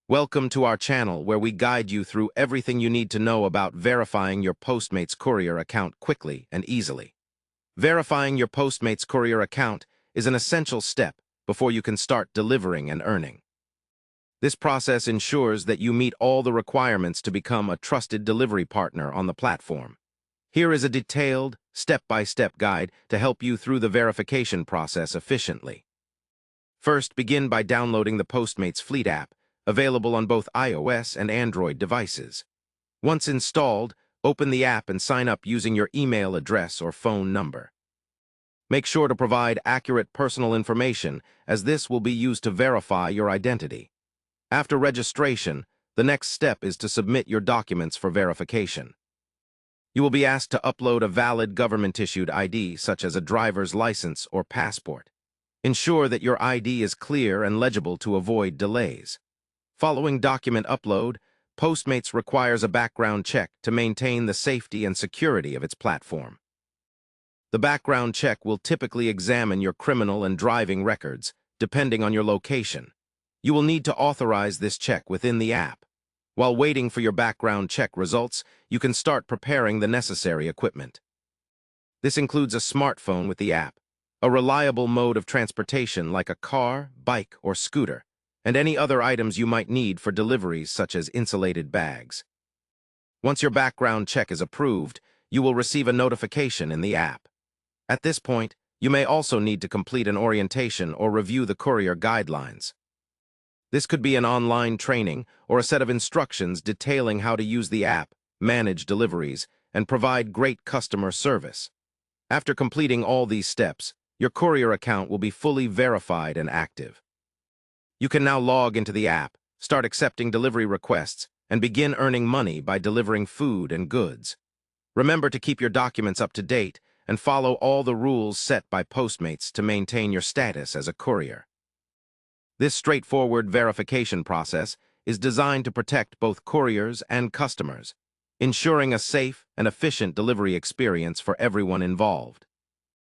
Welcome to our channel where we guide you through everything you need to know about verifying your Postmates Courier account quickly and easily. Verifying your Postmates Courier account is an essential step before you can start delivering and earning. This process ensures that you meet all the requirements to become a trusted delivery partner on the platform. Here is a detailed, step-by-step guide to help you through the verification process efficiently. First, begin by downloading the Postmates Fleet app, available on both iOS and Android devices. Once installed, open the app and sign up using your email address or phone number. Make sure to provide accurate personal information, as this will be used to verify your identity. After registration, the next step is to submit your documents for verification. You will be asked to upload a valid government-issued ID, such as a driver's license or passport. Ensure that your ID is clear and legible to avoid delays. Following document upload, Postmates requires a background check to maintain the safety and security of its platform. The background check will typically examine your criminal and driving records, depending on your location. You will need to authorize this check within the app. While waiting for your background check results, you can start preparing the necessary equipment. This includes a smartphone with the app, a reliable mode of transportation like a car, bike, or scooter, and any other items you might need for deliveries such as insulated bags. Once your background check is approved, you will receive a notification in the app. At this point, you may also need to complete an orientation or review the Courier guidelines. This could be an online training or a set of instructions detailing how to use the app, manage deliveries, and provide great customer service. After completing all these steps, your Courier account will be fully verified and active. You can now log into the app, start accepting delivery requests, and begin earning money by delivering food and goods. Remember to keep your documents up to date and follow all the rules set by Postmates to maintain your status as a courier. This straightforward verification process is designed to protect both couriers and customers, ensuring a safe and efficient delivery experience for everyone involved.